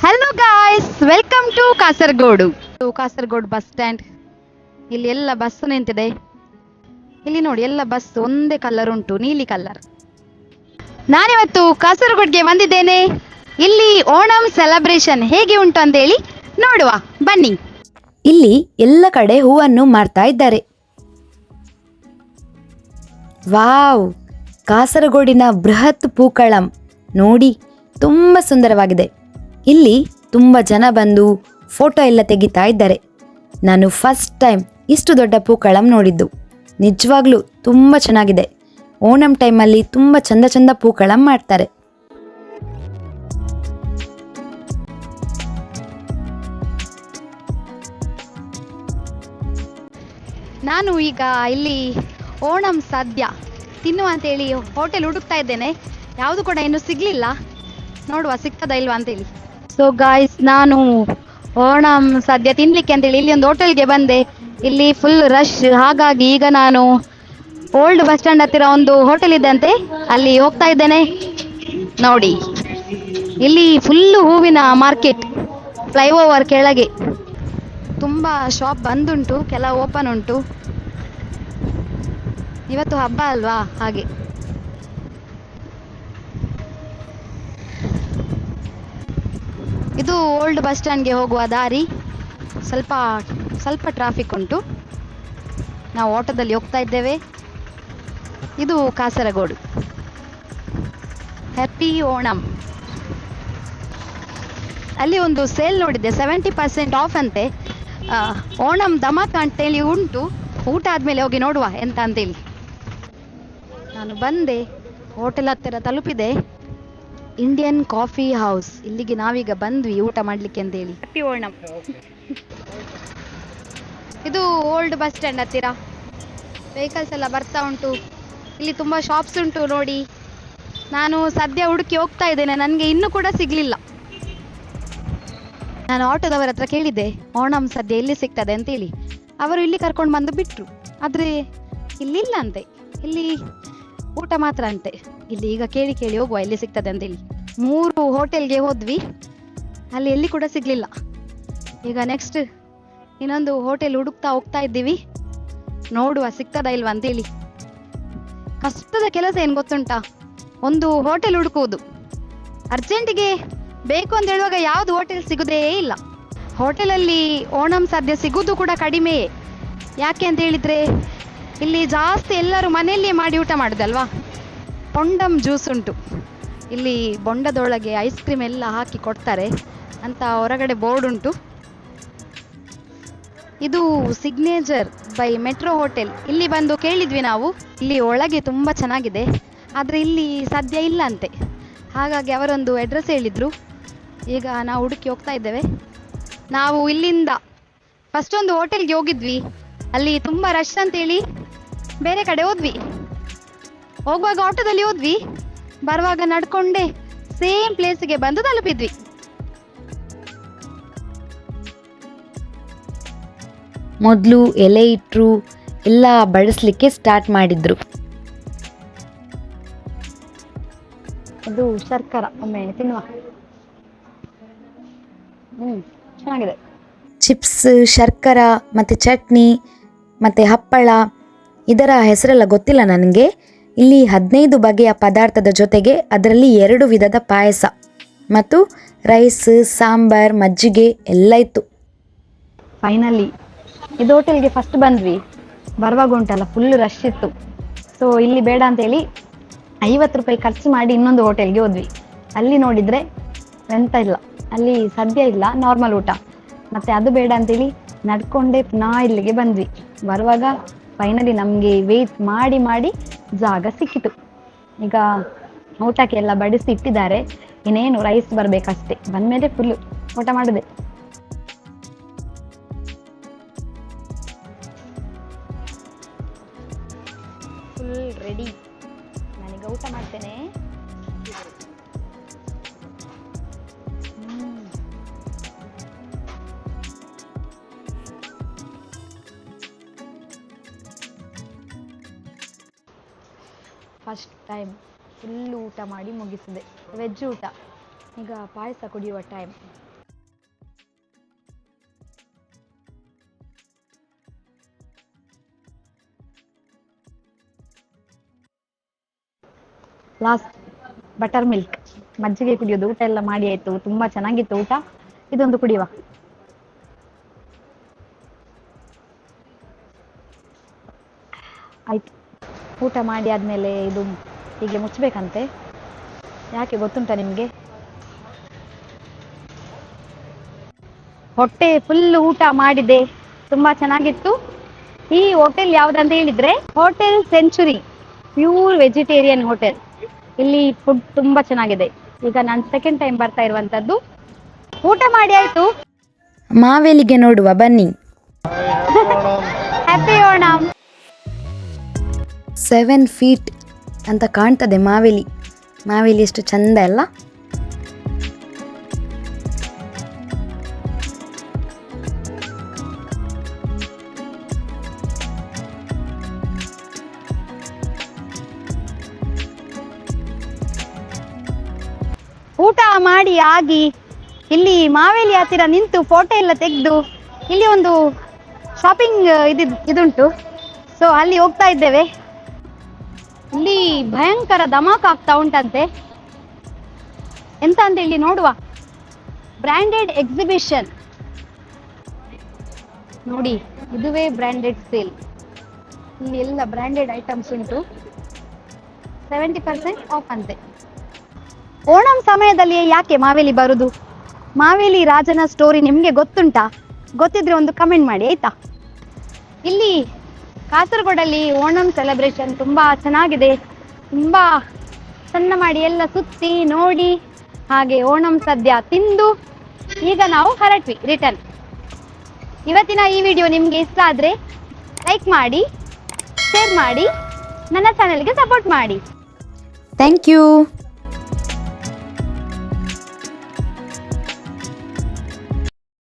Hello guys, welcome to Kasaragod. Kasaragod bus stand. ಇಲ್ಲಿ ಎಲ್ಲ bus ನಿಂತಿದೆ. ಇಲ್ಲಿ ನೋಡಿ, ಎಲ್ಲ ಬಸ್ ಒಂದೇ ಕಲರ್ ಉಂಟು, ನೀಲಿ ಕಲರ್. ನಾನಿವತ್ತು ಕಾಸರಗೋಡ್ಗೆ ಬಂದಿದ್ದೇನೆ. ಇಲ್ಲಿ ಓಣಂ ಸೆಲೆಬ್ರೇಷನ್ ಹೇಗೆ ಉಂಟು ಅಂತ ಹೇಳಿ ನೋಡುವ ಬನ್ನಿ. ಇಲ್ಲಿ ಎಲ್ಲ ಕಡೆ ಹೂವನ್ನು ಮಾರ್ತಾ ಇದ್ದಾರೆ. ವಾವ್, ಕಾಸರಗೋಡಿನ ಬೃಹತ್ ಪೂಕಳಂ ನೋಡಿ, ತುಂಬ ಸುಂದರವಾಗಿದೆ. ಇಲ್ಲಿ ತುಂಬ ಜನ ಬಂದು ಫೋಟೋ ಎಲ್ಲ ತೆಗಿತಾ ಇದ್ದಾರೆ. ನಾನು ಫಸ್ಟ್ ಟೈಮ್ ಇಷ್ಟು ದೊಡ್ಡ ಪೂಕಳಂ ನೋಡಿದ್ದು. ನಿಜವಾಗ್ಲೂ ತುಂಬ ಚೆನ್ನಾಗಿದೆ. ಓಣಂ ಟೈಮಲ್ಲಿ ತುಂಬ ಚಂದ ಚಂದ ಪೂಕಳಂ ಮಾಡ್ತಾರೆ. ನಾನು ಈಗ ಇಲ್ಲಿ ಓಣಂ ಸದ್ಯ ತಿನ್ನುವ ಅಂತೇಳಿ ಹೋಟೆಲ್ ಹುಡುಕ್ತಾ ಇದ್ದೇನೆ. ಯಾವುದು ಕೂಡ ಇನ್ನೂ ಸಿಗ್ಲಿಲ್ಲ. ನೋಡುವ ಸಿಗ್ತದಾ ಇಲ್ವಾ ಅಂತೇಳಿ. ಸೊ ಗಾಯ್ಸ್, ನಾನು ಓಣಂ ಸದ್ಯ ತಿನ್ಲಿಕ್ಕೆ ಅಂತೇಳಿ ಇಲ್ಲಿ ಒಂದು ಹೋಟೆಲ್ಗೆ ಬಂದೆ. ಇಲ್ಲಿ ಫುಲ್ ರಶ್. ಹಾಗಾಗಿ ಈಗ ನಾನು ಓಲ್ಡ್ ಬಸ್ ಸ್ಟ್ಯಾಂಡ್ ಹತ್ತಿರ ಒಂದು ಹೋಟೆಲ್ ಇದೆ ಅಂತೆ, ಅಲ್ಲಿ ಹೋಗ್ತಾ ಇದ್ದೇನೆ. ನೋಡಿ, ಇಲ್ಲಿ ಫುಲ್ಲು ಹೂವಿನ ಮಾರ್ಕೆಟ್. ಫ್ಲೈಓವರ್ ಕೆಳಗೆ ತುಂಬ ಶಾಪ್ ಬಂದುಂಟು, ಕೆಲವು ಓಪನ್ ಉಂಟು. ಇವತ್ತು ಹಬ್ಬ ಅಲ್ವಾ, ಹಾಗೆ. ಇದು ಓಲ್ಡ್ ಬಸ್ ಸ್ಟ್ಯಾಂಡ್ಗೆ ಹೋಗುವ ದಾರಿ. ಸ್ವಲ್ಪ ಟ್ರಾಫಿಕ್ ಉಂಟು. ನಾವು ಆಟೋದಲ್ಲಿ ಹೋಗ್ತಾ ಇದ್ದೇವೆ. ಇದು ಕಾಸರಗೋಡು. ಹ್ಯಾಪಿ ಓಣಂ. ಅಲ್ಲಿ ಒಂದು ಸೇಲ್ ನೋಡಿದ್ದೆ, 70% ಆಫ್ ಅಂತೆ. ಓಣಂ ಧಮಾಕ ಅಂತೇಳಿ ಉಂಟು. ಊಟ ಆದಮೇಲೆ ಹೋಗಿ ನೋಡುವ ಎಂತ ಅಂತೇಳಿ. ನಾನು ಬಂದೆ, ಹೋಟೆಲ್ ಹತ್ತಿರ ತಲುಪಿದೆ. Indian coffee house. ಇಲ್ಲಿಗೆ ನಾವೀಗ ಬಂದ್ವಿ ಊಟ ಮಾಡಲಿಕ್ಕೆ ಅಂತೇಳಿ. ಹ್ಯಾಪಿ ಓಣಂ. ಇದು ಓಲ್ಡ್ ಬಸ್ ಸ್ಟ್ಯಾಂಡ್ ಹತ್ತಿರ ವೆಹಿಕಲ್ಸ್ ಎಲ್ಲ ಬರ್ತಾ ಉಂಟು. ಇಲ್ಲಿ ತುಂಬ ಶಾಪ್ಸ್ ಉಂಟು ನೋಡಿ. ನಾನು ಸದ್ಯ ಹುಡುಕಿ ಹೋಗ್ತಾ ಇದ್ದೇನೆ, ನನಗೆ ಇನ್ನೂ ಕೂಡ ಸಿಗಲಿಲ್ಲ. ನಾನು ಆಟೋದವರ ಹತ್ರ ಕೇಳಿದ್ದೆ ಓಣಂ ಸದ್ಯ ಎಲ್ಲಿ ಸಿಗ್ತದೆ ಅಂತೇಳಿ. ಅವರು ಇಲ್ಲಿ ಕರ್ಕೊಂಡು ಬಂದು ಬಿಟ್ಟರು. ಆದರೆ ಇಲ್ಲಿಲ್ಲ ಅಂತೆ, ಇಲ್ಲಿ ಊಟ ಮಾತ್ರ ಅಂತೆ. ಇಲ್ಲಿ ಈಗ ಕೇಳಿ ಹೋಗುವ ಎಲ್ಲಿ ಸಿಗ್ತದೆ ಅಂತೇಳಿ. 3 ಹೋಟೆಲ್ಗೆ ಹೋದ್ವಿ, ಅಲ್ಲಿ ಎಲ್ಲಿ ಕೂಡ ಸಿಗ್ಲಿಲ್ಲ. ಈಗ ನೆಕ್ಸ್ಟ್ ಇನ್ನೊಂದು ಹೋಟೆಲ್ ಹುಡುಕ್ತಾ ಹೋಗ್ತಾ ಇದ್ದೀವಿ. ನೋಡುವ ಸಿಗ್ತದಾ ಇಲ್ವಾ ಅಂತೇಳಿ. ಕಷ್ಟದ ಕೆಲಸ ಏನು ಗೊತ್ತುಂಟಾ, ಒಂದು ಹೋಟೆಲ್ ಹುಡುಕುವುದು. ಅರ್ಜೆಂಟಿಗೆ ಬೇಕು ಅಂತ ಹೇಳುವಾಗ ಯಾವುದು ಹೋಟೆಲ್ ಸಿಗುದೇ ಇಲ್ಲ. ಹೋಟೆಲಲ್ಲಿ ಓಣಂ ಸದ್ಯ ಸಿಗುವುದು ಕೂಡ ಕಡಿಮೆಯೇ. ಯಾಕೆ ಅಂತ ಹೇಳಿದ್ರೆ, ಇಲ್ಲಿ ಜಾಸ್ತಿ ಎಲ್ಲರೂ ಮನೆಯಲ್ಲಿಯೇ ಮಾಡಿ ಊಟ ಮಾಡುದಲ್ವಾ. ಪೊಂಡಂ ಜ್ಯೂಸ್ ಉಂಟು ಇಲ್ಲಿ, ಬೊಂಡದೊಳಗೆ ಐಸ್ ಕ್ರೀಮ್ ಎಲ್ಲ ಹಾಕಿ ಕೊಡ್ತಾರೆ ಅಂತ ಹೊರಗಡೆ ಬೋರ್ಡ್ ಉಂಟು. ಇದು ಸಿಗ್ನೇಚರ್ ಬೈ ಮೆಟ್ರೋ ಹೋಟೆಲ್. ಇಲ್ಲಿ ಬಂದು ಕೇಳಿದ್ವಿ ನಾವು. ಇಲ್ಲಿ ಒಳಗೆ ತುಂಬ ಚೆನ್ನಾಗಿದೆ, ಆದರೆ ಇಲ್ಲಿ ಸದ್ಯ ಇಲ್ಲ ಅಂತೆ. ಹಾಗಾಗಿ ಅವರೊಂದು ಅಡ್ರೆಸ್ ಹೇಳಿದ್ರು. ಈಗ ನಾವು ಹುಡುಕಿ ಹೋಗ್ತಾ ಇದ್ದೇವೆ. ನಾವು ಇಲ್ಲಿಂದ ಫಸ್ಟ್ ಒಂದು ಹೋಟೆಲ್ಗೆ ಹೋಗಿದ್ವಿ, ಅಲ್ಲಿ ತುಂಬ ರಶ್ ಅಂತೇಳಿ ಬೇರೆ ಕಡೆ ಹೋದ್ವಿ. ಹೋಗುವಾಗ ಆಟೋದಲ್ಲಿ ಹೋದ್ವಿ, ಬರುವಾಗ ನಡ್ಕೊಂಡೆ ಸೇಮ್ ಪ್ಲೇಸ್ಗೆ ಬಂದು ತಲುಪಿದ್ವಿ. ಮೊದಲು ಎಲೆ ಇಟ್ಟರು, ಎಲ್ಲ ಬಡಿಸ್ಲಿಕ್ಕೆ ಸ್ಟಾರ್ಟ್ ಮಾಡಿದ್ರು. ಇದು ಶರ್ಕರ, ಒಮ್ಮೆ ತಿನ್ನುವ. ಚೆನ್ನಾಗಿದೆ. ಚಿಪ್ಸ್, ಶರ್ಕರ ಮತ್ತು ಚಟ್ನಿ ಮತ್ತು ಹಪ್ಪಳ, ಇದರ ಹೆಸರೆಲ್ಲ ಗೊತ್ತಿಲ್ಲ ನನಗೆ. ಇಲ್ಲಿ 15 ಬಗೆಯ ಪದಾರ್ಥದ ಜೊತೆಗೆ ಅದರಲ್ಲಿ 2 ವಿಧದ ಪಾಯಸ ಮತ್ತು ರೈಸ್, ಸಾಂಬಾರ್, ಮಜ್ಜಿಗೆ ಎಲ್ಲ ಇತ್ತು. ಫೈನಲಿ ಇದು ಹೋಟೆಲ್ಗೆ ಫಸ್ಟ್ ಬಂದ್ವಿ. ಬರುವಾಗ ಉಂಟಲ್ಲ ಫುಲ್ ರಶ್ ಇತ್ತು. ಸೊ ಇಲ್ಲಿ ಬೇಡ ಅಂತೇಳಿ 50 ರೂಪಾಯಿ ಖರ್ಚು ಮಾಡಿ ಇನ್ನೊಂದು ಹೋಟೆಲ್ಗೆ ಹೋದ್ವಿ. ಅಲ್ಲಿ ನೋಡಿದರೆ ಎಂತ ಇಲ್ಲ, ಅಲ್ಲಿ ಸದ್ಯ ಇಲ್ಲ, ನಾರ್ಮಲ್ ಊಟ. ಮತ್ತು ಅದು ಬೇಡ ಅಂತೇಳಿ ನಡ್ಕೊಂಡೆ ಪುನಃ ಇಲ್ಲಿಗೆ ಬಂದ್ವಿ. ಬರುವಾಗ ಫೈನಲಿ ನಮಗೆ ವೆಯ್ಟ್ ಮಾಡಿ ಮಾಡಿ ಜಾಗ ಸಿಕ್ಕಿತು. ಈಗ ಊಟಕ್ಕೆ ಎಲ್ಲ ಬಡಿಸಿ ಇಟ್ಟಿದ್ದಾರೆ, ಇನ್ನೇನು ರೈಸ್ ಬರಬೇಕಷ್ಟೆ. ಬಂದಮೇಲೆ ಫುಲ್ಲು ಊಟ ಮಾಡಿದೆ. Full ready. ನಾನೀಗ ಊಟ ಮಾಡ್ತೇನೆ. ಫಸ್ಟ್ ಟೈಮ್ ಫುಲ್ ಊಟ ಮಾಡಿ ಮುಗಿಸಿದೆ. ವೆಜ್ ಊಟ. ಈಗ ಪಾಯಸ ಕುಡಿಯುವ ಟೈಮ್. ಲಾಸ್ಟ್ ಬಟರ್ ಮಿಲ್ಕ್, ಮಜ್ಜಿಗೆ ಕುಡಿಯೋದು. ಊಟ ಎಲ್ಲ ಮಾಡಿ ಆಯ್ತು, ತುಂಬಾ ಚೆನ್ನಾಗಿತ್ತು ಊಟ. ಇದೊಂದು ಕುಡಿಯುವ. ಆಯ್ತು, ಊಟ ಮಾಡಿ ಆದ್ಮೇಲೆ ಇದು ಹೀಗೆ ಮುಚ್ಚಬೇಕಂತೆ. ಯಾಕೆ ಗೊತ್ತುಂಟಾ ನಿಮ್ಗೆ? ಹೊಟ್ಟೆ ಫುಲ್ ಊಟ ಮಾಡಿದೆ, ತುಂಬಾ ಚೆನ್ನಾಗಿತ್ತು. ಈ ಹೋಟೆಲ್ ಯಾವ್ದಂತ ಹೇಳಿದ್ರೆ hotel century, pure vegetarian hotel. ಇಲ್ಲಿ ಫುಡ್ ತುಂಬಾ ಚೆನ್ನಾಗಿದೆ. ಈಗ ನಾನು ಸೆಕೆಂಡ್ ಟೈಮ್ ಬರ್ತಾ ಇರುವಂತದ್ದು. ಊಟ ಮಾಡಿ ಆಯ್ತು, ಮಾವೇಲಿಗೆ ನೋಡುವ ಬನ್ನಿ. ಹ್ಯಾಪಿ ಓಣಂ. 7 ಫೀಟ್ ಅಂತ ಕಾಣ್ತದೆ ಮಾವೇಲಿ. ಮಾವೇಲಿ ಎಷ್ಟು ಚಂದ ಅಲ್ಲ. ಊಟ ಮಾಡಿ ಆಗಿ ಇಲ್ಲಿ ಮಾವೇಲಿ ಹತ್ತಿರ ನಿಂತು ಫೋಟೋ ಎಲ್ಲ ತೆಗೆದು ಇಲ್ಲಿ ಒಂದು ಶಾಪಿಂಗ್ ಇದುಂಟು. ಸೊ ಅಲ್ಲಿ ಹೋಗ್ತಾ ಇದ್ದೇವೆ. ಇಲ್ಲಿ ಭಯಂಕರ ಧಮಾಕ್ ಆಗ್ತಾ ಉಂಟಂತೆ. ಎಂತ ಅಂತ ಇಲ್ಲಿ ನೋಡುವ. ಬ್ರ್ಯಾಂಡೆಡ್ ಎಕ್ಸಿಬಿಷನ್ ನೋಡಿ, ಇದುವೇ ಬ್ರ್ಯಾಂಡೆಡ್ ಸೇಲ್. ಇಲ್ಲಿ ಎಲ್ಲ ಬ್ರ್ಯಾಂಡೆಡ್ ಐಟಮ್ಸ್ ಉಂಟು. 70% ಆಫ್ ಅಂತೆ. ಓಣಂ ಸಮಯದಲ್ಲಿ ಯಾಕೆ ಮಾವೇಲಿ ಬರುದು? ಮಾವೇಲಿ ರಾಜನ ಸ್ಟೋರಿ ನಿಮ್ಗೆ ಗೊತ್ತುಂಟಾ? ಗೊತ್ತಿದ್ರೆ ಒಂದು ಕಮೆಂಟ್ ಮಾಡಿ ಆಯ್ತಾ. ಇಲ್ಲಿ ಕಾಸರಗೋಡಲ್ಲಿ ಓಣಂ ಸೆಲೆಬ್ರೇಷನ್ ತುಂಬಾ ಚೆನ್ನಾಗಿದೆ. ತುಂಬಾ ಚಂದ ಮಾಡಿ ಎಲ್ಲ ಸುತ್ತಿ ನೋಡಿ, ಹಾಗೆ ಓಣಂ ಸದ್ಯ ತಿಂದು ಈಗ ನಾವು ಹೊರಟ್ವಿ ರಿಟರ್ನ್. ಇವತ್ತಿನ ಈ ವಿಡಿಯೋ ನಿಮ್ಗೆ ಇಷ್ಟ ಆದ್ರೆ ಲೈಕ್ ಮಾಡಿ, ಶೇರ್ ಮಾಡಿ, ನನ್ನ ಚಾನೆಲ್ಗೆ ಸಪೋರ್ಟ್ ಮಾಡಿ. Thank you.